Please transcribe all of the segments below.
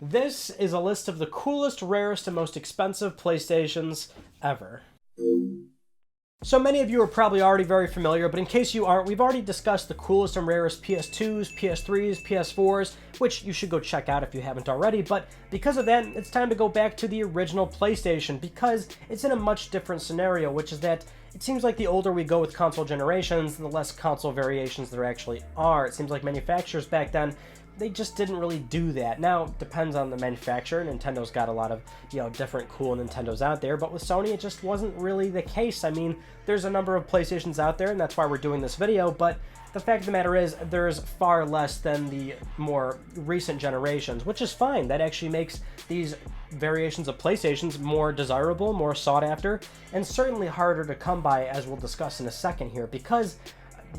This is a list of the coolest, rarest, and most expensive PlayStations ever. So many of you are probably already very familiar, but in case you aren't, we've already discussed the coolest and rarest PS2s, PS3s, PS4s, which you should go check out if you haven't already, but because of that, it's time to go back to the original PlayStation, because it's in a much different scenario, which is that it seems like the older we go with console generations, the less console variations there actually are. It seems like manufacturers back then, they just didn't really do that. Now, it depends on the manufacturer. Nintendo's got a lot of, different cool Nintendos out there, but with Sony, it just wasn't really the case. I mean, there's a number of PlayStations out there, and that's why we're doing this video, but the fact of the matter is, there's far less than the more recent generations, which is fine. That actually makes these variations of PlayStations more desirable, more sought after, and certainly harder to come by, as we'll discuss in a second here, because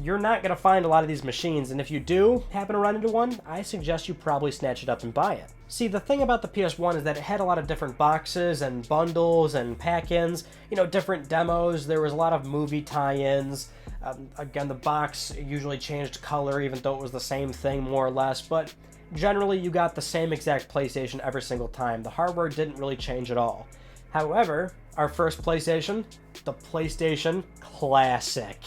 you're not going to find a lot of these machines, and if you do happen to run into one, I suggest you probably snatch it up and buy it. See, the thing about the PS1 is that it had a lot of different boxes and bundles and pack-ins, different demos. There was a lot of movie tie-ins. Again, the box usually changed color, even though it was the same thing, more or less, but generally you got the same exact PlayStation every single time. The hardware didn't really change at all. However, our first PlayStation, the PlayStation Classic.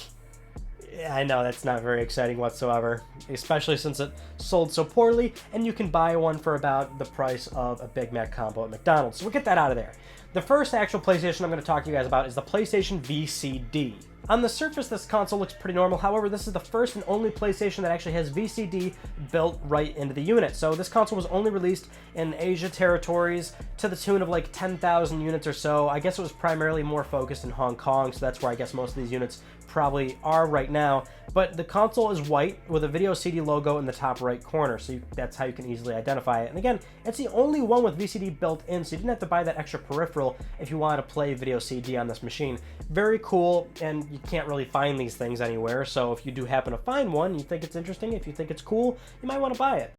I know that's not very exciting whatsoever, especially since it sold so poorly, and you can buy one for about the price of a Big Mac combo at McDonald's. So we'll get that out of there. The first actual PlayStation I'm going to talk to you guys about is the PlayStation VCD. On the surface, this console looks pretty normal. However, this is the first and only PlayStation that actually has VCD built right into the unit. So this console was only released in Asia territories to the tune of like 10,000 units or so. I guess it was primarily more focused in Hong Kong, so that's where I guess most of these units probably are right now. But the console is white with a Video CD logo in the top right corner, so that's how you can easily identify it. And again, it's the only one with VCD built in, so you didn't have to buy that extra peripheral if you wanted to play Video CD on this machine. Very cool, and you can't really find these things anywhere, so if you do happen to find one, you think it's interesting, if you think it's cool, you might want to buy it.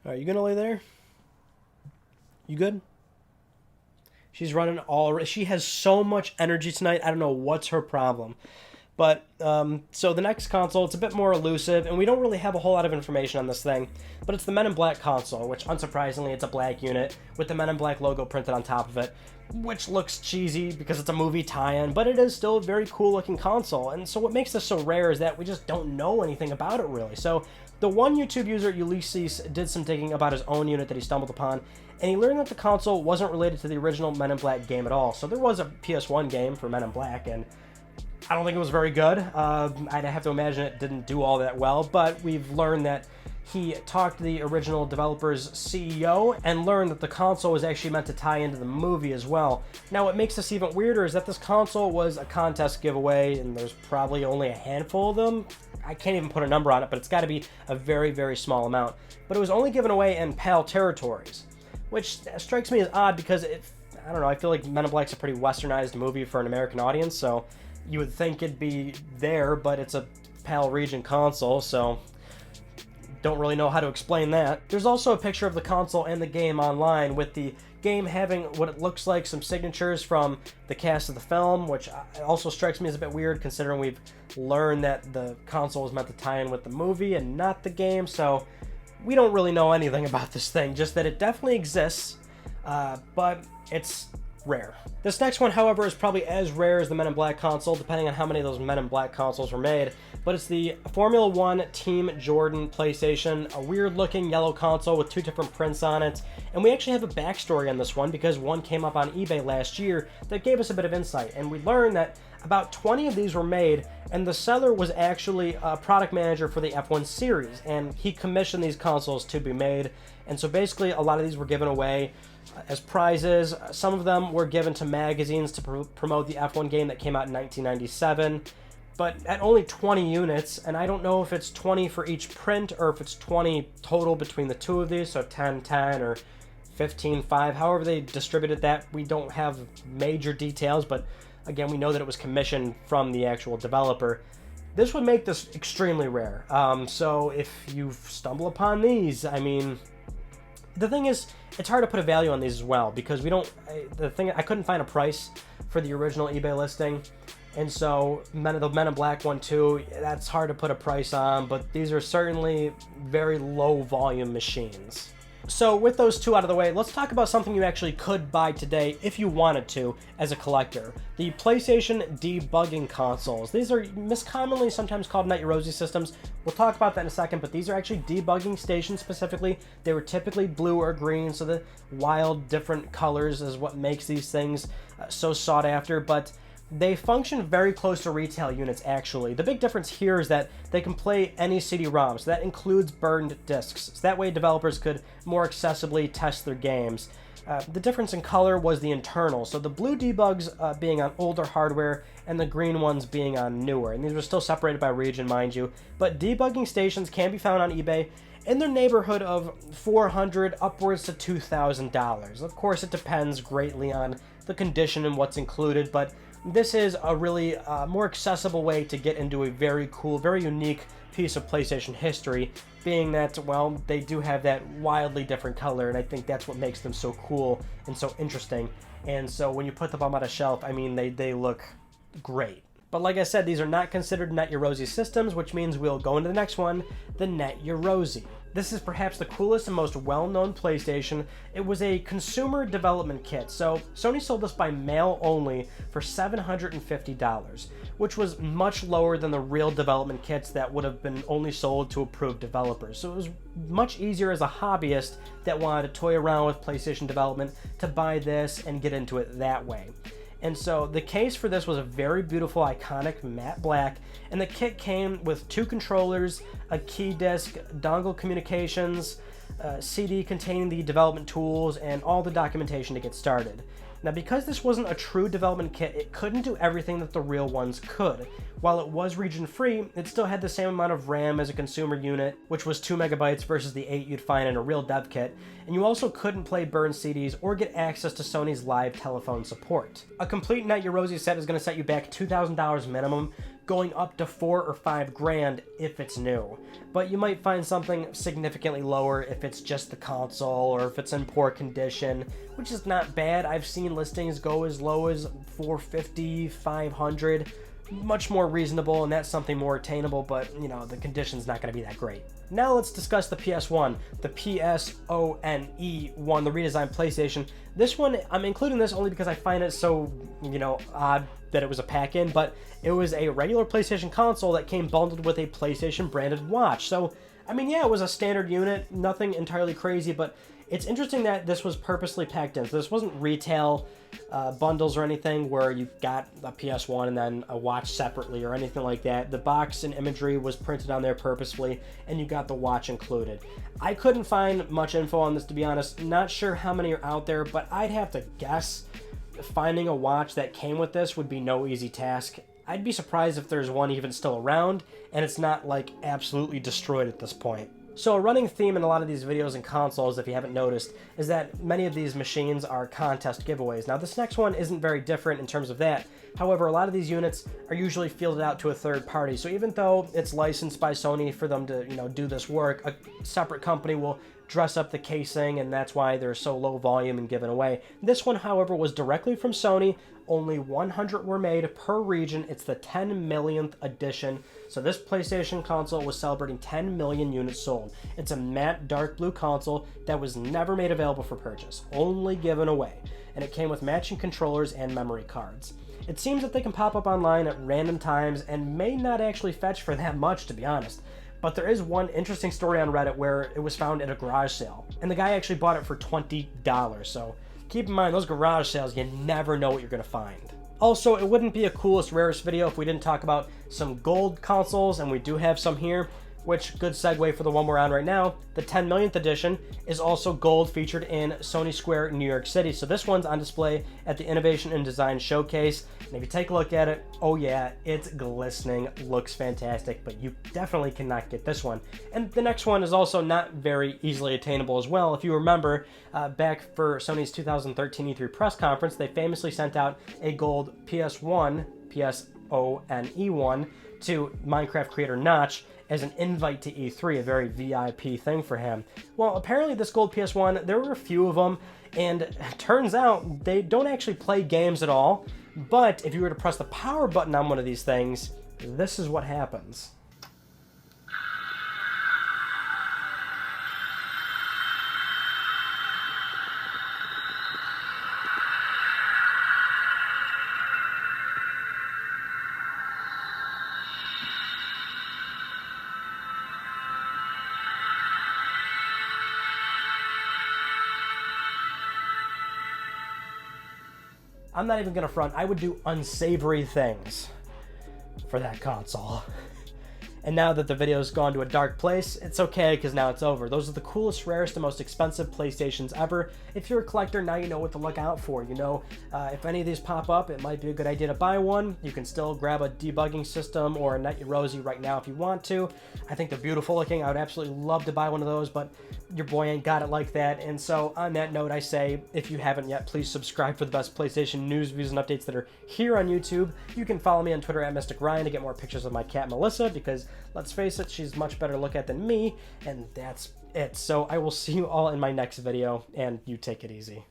Alright, you gonna lay there? You good? She's running she has so much energy tonight, I don't know what's her problem. But, so the next console, it's a bit more elusive, and we don't really have a whole lot of information on this thing, but it's the Men in Black console, which, unsurprisingly, it's a black unit with the Men in Black logo printed on top of it, which looks cheesy because it's a movie tie-in, but it is still a very cool-looking console, and so what makes this so rare is that we just don't know anything about it, really. So, the one YouTube user, Ulysses, did some digging about his own unit that he stumbled upon, and he learned that the console wasn't related to the original Men in Black game at all. So there was a PS1 game for Men in Black, and I don't think it was very good. I'd have to imagine it didn't do all that well, but we've learned that he talked to the original developer's CEO and learned that the console was actually meant to tie into the movie as well. Now, what makes this even weirder is that this console was a contest giveaway, and there's probably only a handful of them. I can't even put a number on it, but it's got to be a very, very small amount. But it was only given away in PAL territories, which strikes me as odd because I don't know, I feel like Men in Black's a pretty westernized movie for an American audience, so you would think it'd be there, but it's a PAL region console, so don't really know how to explain that. There's also a picture of the console and the game online, with the game having what it looks like some signatures from the cast of the film, which also strikes me as a bit weird considering we've learned that the console was meant to tie in with the movie and not the game, so we don't really know anything about this thing, just that it definitely exists, but it's rare. This next one, however, is probably as rare as the Men in Black console, depending on how many of those Men in Black consoles were made, but it's the Formula 1 Team Jordan PlayStation, a weird-looking yellow console with two different prints on it, and we actually have a backstory on this one because one came up on eBay last year that gave us a bit of insight, and we learned that about 20 of these were made, and the seller was actually a product manager for the F1 series, and he commissioned these consoles to be made, and so basically a lot of these were given away as prizes. Some of them were given to magazines to promote the F1 game that came out in 1997, but at only 20 units, and I don't know if it's 20 for each print or if it's 20 total between the two of these, so 10-10 or 15-5, however they distributed that. We don't have major details, but again, we know that it was commissioned from the actual developer. This would make this extremely rare. So if you stumble upon these, I mean, the thing is, it's hard to put a value on these as well because we don't, I couldn't find a price for the original eBay listing, And so the Men in Black one too, that's hard to put a price on, but these are certainly very low volume machines. So with those two out of the way, let's talk about something you actually could buy today if you wanted to as a collector. The PlayStation debugging consoles. These are miscommonly sometimes called Net Yerosi systems. We'll talk about that in a second, but these are actually debugging stations specifically. They were typically blue or green, so the wild different colors is what makes these things so sought after, but they function very close to retail units, actually. The big difference here is that they can play any CD-ROM, so that includes burned discs. So that way developers could more accessibly test their games. The difference in color was the internal, so the blue debugs being on older hardware and the green ones being on newer. And these were still separated by region, mind you. But debugging stations can be found on eBay in the neighborhood of $400 upwards to $2,000. Of course, it depends greatly on the condition and what's included, but this is a really more accessible way to get into a very cool, very unique piece of PlayStation history, being that, well, they do have that wildly different color, and I think that's what makes them so cool and so interesting. And so when you put them on a shelf, I mean, they look great. But like I said, these are not considered Net Yerosi systems, which means we'll go into the next one, the Net Yerosi. This is perhaps the coolest and most well-known PlayStation. It was a consumer development kit, so Sony sold this by mail only for $750, which was much lower than the real development kits that would have been only sold to approved developers. So it was much easier as a hobbyist that wanted to toy around with PlayStation development to buy this and get into it that way. And so the case for this was a very beautiful, iconic matte black, and the kit came with 2 controllers, a key disc, dongle communications, CD containing the development tools, and all the documentation to get started. Now, because this wasn't a true development kit, it couldn't do everything that the real ones could. While it was region-free, it still had the same amount of RAM as a consumer unit, which was 2 megabytes versus the 8 you'd find in a real dev kit, and you also couldn't play burned CDs or get access to Sony's live telephone support. A complete Net Yerosi set is going to set you back $2,000 minimum, going up to $4 or $5 grand if it's new. But you might find something significantly lower if it's just the console or if it's in poor condition, which is not bad. I've seen listings go as low as $450, $500, much more reasonable, and that's something more attainable, but you know, the condition's not going to be that great. Now let's discuss the PS1, the PSONE1, the redesigned PlayStation. This one, I'm including this only because I find it so, odd that it was a pack-in, but it was a regular PlayStation console that came bundled with a PlayStation branded watch. So, I mean, yeah, it was a standard unit, nothing entirely crazy, but it's interesting that this was purposely packed in. So this wasn't retail bundles or anything where you got a PS1 and then a watch separately or anything like that. The box and imagery was printed on there purposefully, and you got the watch included. I couldn't find much info on this, to be honest. Not sure how many are out there, but I'd have to guess finding a watch that came with this would be no easy task. I'd be surprised if there's one even still around, and it's not like absolutely destroyed at this point. So a running theme in a lot of these videos and consoles, if you haven't noticed, is that many of these machines are contest giveaways. Now this next one isn't very different in terms of that. However, a lot of these units are usually fielded out to a third party. So even though it's licensed by Sony for them to, do this work, a separate company will dress up the casing, and that's why they're so low volume and given away. This one, however, was directly from Sony. Only 100 were made per region. It's the 10 millionth edition. So this PlayStation console was celebrating 10 million units sold. It's a matte dark blue console that was never made available for purchase, only given away. And it came with matching controllers and memory cards. It seems that they can pop up online at random times and may not actually fetch for that much, to be honest. But there is one interesting story on Reddit where it was found at a garage sale, and the guy actually bought it for $20. So keep in mind, those garage sales, you never know what you're going to find. Also, it wouldn't be a coolest, rarest video if we didn't talk about some gold consoles, and we do have some here, which, good segue for the one we're on right now. The 10 millionth edition is also gold, featured in Sony Square, New York City. So this one's on display at the Innovation and Design Showcase. And if you take a look at it, oh yeah, it's glistening, looks fantastic, but you definitely cannot get this one. And the next one is also not very easily attainable as well. If you remember, back for Sony's 2013 E3 press conference, they famously sent out a gold PS1, PSONE1, to Minecraft creator Notch as an invite to E3, a very VIP thing for him. Well, apparently this gold PS1, there were a few of them, and it turns out they don't actually play games at all. But if you were to press the power button on one of these things, this is what happens. I'm not even gonna front. I would do unsavory things for that console. And now that the video's gone to a dark place, it's okay because now it's over. Those are the coolest, rarest, and most expensive PlayStations ever. If you're a collector, now you know what to look out for. You know, if any of these pop up, it might be a good idea to buy one. You can still grab a debugging system or a Net Rosie right now if you want to. I think they're beautiful looking. I would absolutely love to buy one of those, but your boy ain't got it like that. And so on that note, I say, if you haven't yet, please subscribe for the best PlayStation news, views, and updates that are here on YouTube. You can follow me on Twitter at Mystic Ryan to get more pictures of my cat Melissa, because let's face it, she's much better look at than me, and that's it. So I will see you all in my next video, and you take it easy.